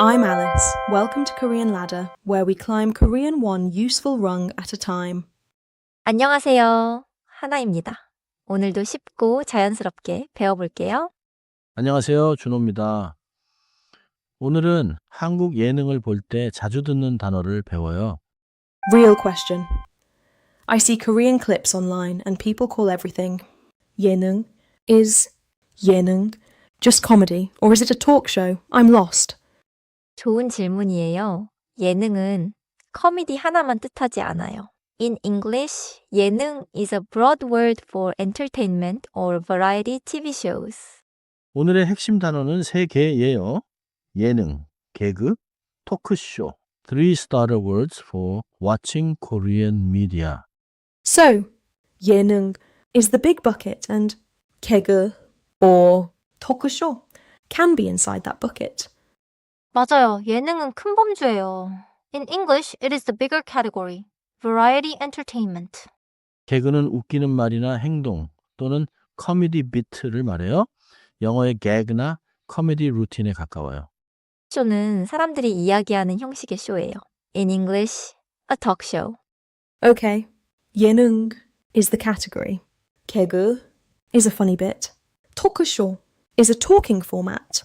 I'm Alice. Welcome to Korean Ladder, where we climb Korean one useful rung at a time. 안녕하세요. 하나입니다. 오늘도 쉽고 자연스럽게 배워볼게요. 안녕하세요. 준호입니다. 오늘은 한국 예능을 볼 때 자주 듣는 단어를 배워요. Real question. I see Korean clips online and people call everything 예능. Is 예능 just comedy or is it a talk show? I'm lost. 좋은 질문이에요. 예능은 코미디 하나만 뜻하지 않아요. In English, 예능 is a broad word for entertainment or variety TV shows. 오늘의 핵심 단어는 세 개예요. 예능, 개그, 토크쇼. Three starter words for watching Korean media. So, 예능 is the big bucket and 개그 or 토크쇼 can be inside that bucket. 맞아요. 예능은 큰 범주예요. In English, it is the bigger category, variety entertainment. 개그는 웃기는 말이나 행동 또는 코미디 비트를 말해요. 영어의 개그나 코미디 루틴에 가까워요. 쇼는 사람들이 이야기하는 형식의 쇼예요. In English, a talk show. Okay, 예능 is the category. 개그 is a funny bit. 토크쇼 is a talking format.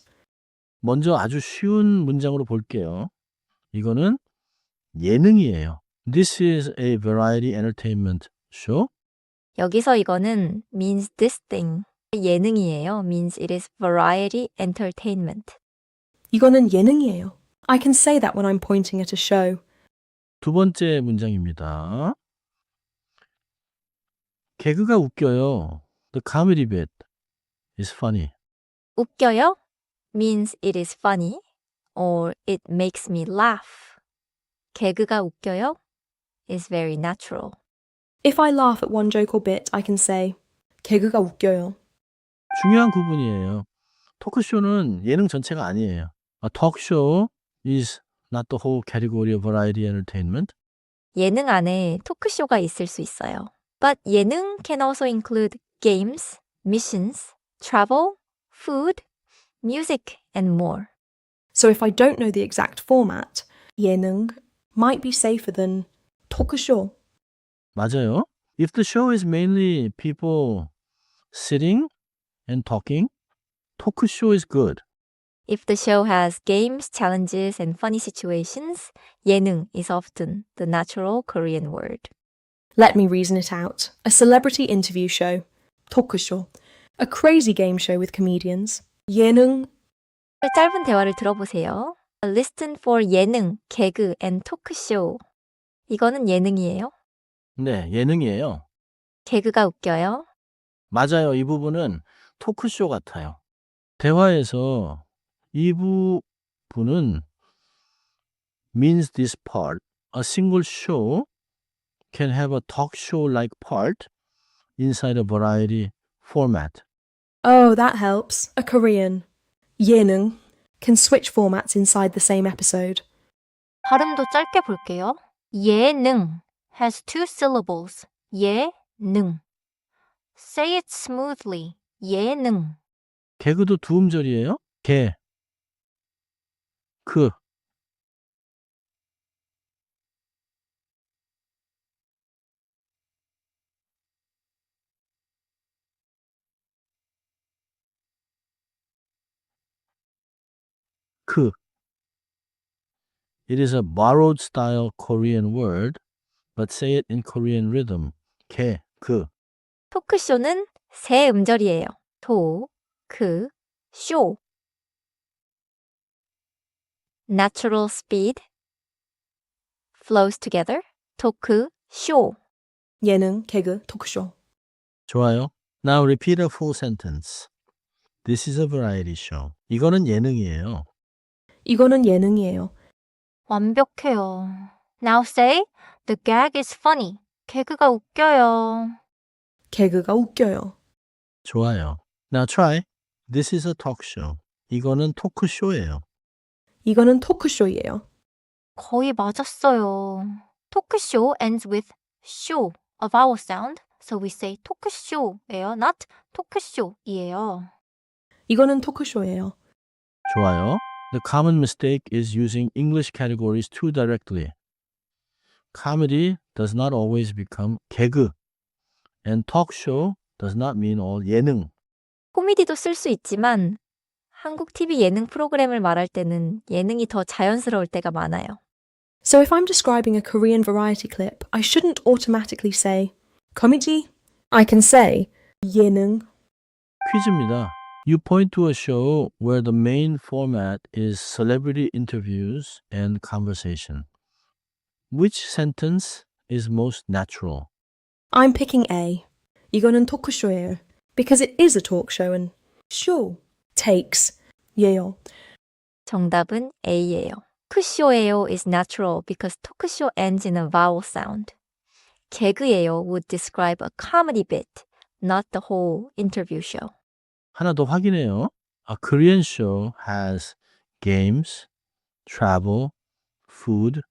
먼저 아주 쉬운 문장으로 볼게요. 이거는 예능이에요. This is a variety entertainment show. 여기서 이거는 means this thing. 예능이에요. means it is variety entertainment. 이거는 예능이에요. I can say that when I'm pointing at a show. 두 번째 문장입니다. 개그가 웃겨요. The comedy bit is funny. 웃겨요? means it is funny or it makes me laugh. 개그가 웃겨요? is very natural. If I laugh at one joke or bit, I can say 개그가 웃겨요. 중요한 구분이에요. 토크쇼는 예능 전체가 아니에요. A talk show is not the whole category of variety entertainment. 예능 안에 토크쇼가 있을 수 있어요. But 예능 can also include games, missions, travel, food, music, and more. So if I don't know the exact format, 예능 might be safer than 토크쇼. 맞아요. If the show is mainly people sitting and talking, talk show is good. If the show has games, challenges, and funny situations, 예능 is often the natural Korean word. Let me reason it out. A celebrity interview show. 토크쇼. A crazy game show with comedians. 예능. 짧은 대화를 들어보세요. Listen for 예능, 개그, and talk show. 이거는 예능이에요. 네, 예능이에요. 개그가 웃겨요. 맞아요. 이 부분은 토크쇼 같아요. 대화에서 이 부분은 means this part. A single show can have a talk show-like part inside a variety format. Oh, that helps. A Korean. 예능 can switch formats inside the same episode. 발음도 짧게 볼게요. 예능 has two syllables. 예능. Say it smoothly. 예능. 개그도 두 음절이에요. 개, 그. 그. It is a borrowed style Korean word, but say it in Korean rhythm. 개, 그. 토크쇼는 세 음절이에요. 도, 그, 쇼. Natural speed flows together. 토크, 쇼. 예능, 개그, 토크쇼. 좋아요. Now repeat a full sentence. This is a variety show. 이거는 예능이에요. 이거는 예능이에요. 완벽해요. Now say, the gag is funny. 개그가 웃겨요. 개그가 웃겨요. 좋아요. Now try. This is a talk show. 이거는 토크쇼예요. 이거는 토크쇼예요. 거의 맞았어요. 토크쇼 ends with 쇼, a vowel sound. So we say 토크쇼예요, not 토크쇼이에요. 이거는 토크쇼예요. 좋아요. The common mistake is using English categories too directly. Comedy does not always become 개그, and talk show does not mean all 예능. 코미디도 쓸 수 있지만 한국 TV 예능 프로그램을 말할 때는 예능이 더 자연스러울 때가 많아요. So if I'm describing a Korean variety clip, I shouldn't automatically say comedy. I can say 예능. 퀴즈입니다. You point to a show where the main format is celebrity interviews and conversation. Which sentence is most natural? I'm picking A. 이거는 토크쇼예요. Because it is a talk show and show takes 예요. 정답은 A예요. 토크쇼예요 is natural because 토크쇼 ends in a vowel sound. 개그예요 would describe a comedy bit, not the whole interview show. 하나 더 확인해요. A Korean show has games, travel, food,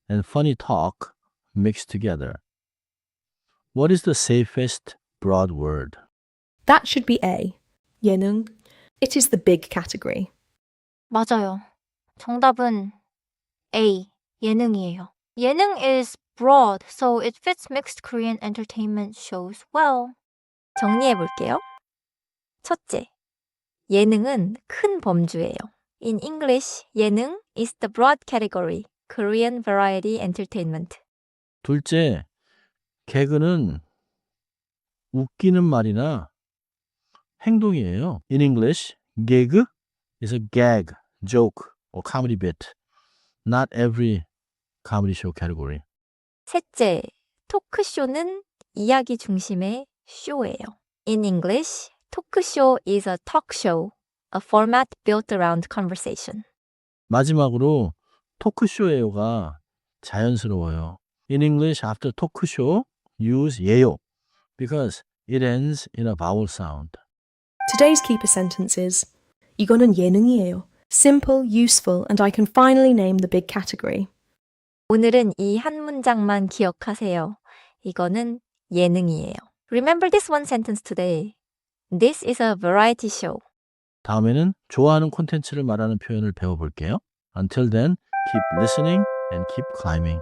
and funny talk mixed together. What is the safest broad word? That should be A. 예능. It is the big category. 맞아요. 정답은 A. 예능이에요. 예능 is broad, so it fits mixed Korean entertainment shows well. 정리해 볼게요. 첫째, 예능은 큰 범주예요. In English, 예능 is the broad category, Korean variety entertainment. 둘째, 개그는 웃기는 말이나 행동이에요. In English, 개그 is a gag, joke, or comedy bit. Not every comedy show category. 셋째, 토크쇼는 이야기 중심의 쇼예요. In English, 토크쇼 is a talk show, a format built around conversation. 마지막으로 토크쇼예요가 자연스러워요. In English, after 토크쇼, use 예요 because it ends in a vowel sound. Today's keeper sentence is 이거는 예능이에요. Simple, useful, and I can finally name the big category. 오늘은 이 한 문장만 기억하세요. 이거는 예능이에요. Remember this one sentence today. This is a variety show. 다음에는 좋아하는 콘텐츠를 말하는 표현을 배워볼게요. Until then, keep listening and keep climbing.